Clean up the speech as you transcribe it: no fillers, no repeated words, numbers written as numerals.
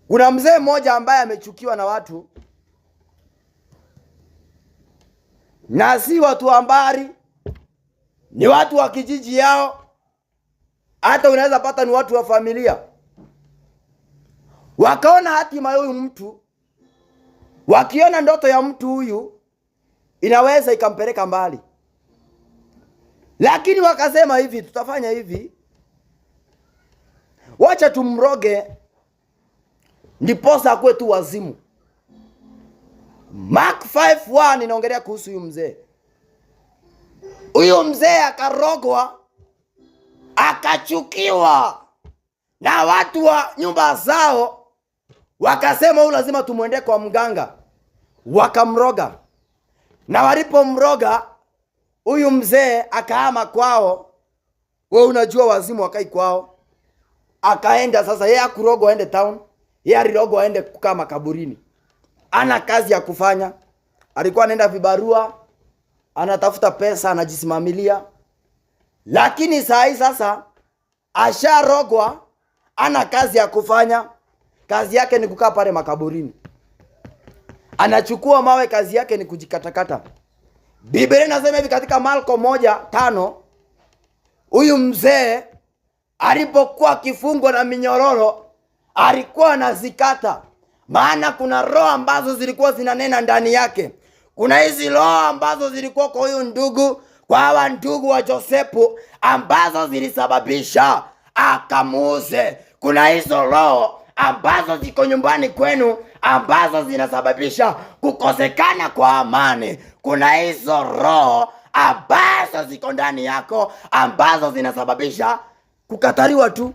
Kuna mzee mmoja ambaye amechukiwa na watu, na si watu wa mbari, ni watu wa kijiji yao, hata unaweza pata ni watu wa familia. Wakaona hatima ya huyu mtu, wakiona ndoto ya mtu huyu inaweza ikampeleka mbali, lakini wakasema hivi, tutafanya hivi, wacha tumroge ndiposa akuwe tu wazimu. Mark 5:1 inaongelea kuhusu huyu mzee. Huyu mzee akarogwa, akachukiwa na watu wa nyumba zao, wakasema huyu lazima tumuende kwa mganga. Wakamroga, na walipomroga huyu mzee akahama kwao. Wewe unajua wazimu wakai kwao. Akaenda sasa, yeye akurogwa aende town, yeye alirogwa aende kukaa makaburini. Ana kazi ya kufanya, alikuwa anaenda vibarua, anatafuta pesa, anajisimamilia. Lakini saa hii sasa asharogwa, ana kazi ya kufanya. Kazi yake ni kukaa pale makaburini, anachukua mawe, kazi yake ni kujikatakata. Biblia inasema hivi katika Marko 1:5, huyu mzee alipokuwa kifungwa na minyororo alikuwa anazikata, maana kuna roho ambazo zilikuwa zinanena ndani yake. Kuna hizi roho ambazo zilikuwa kwa huyu ndugu, kwa hawa ndugu wa Josefu, ambazo zilisababisha akamuuze. Kuna hizo roho ambazo ziko nyumbani kwenu, ambazo zinasababisha kukosekana kwa amani. Kuna hizo roho ambazo ziko ndani yako, ambazo zinasababisha kukataliwa tu.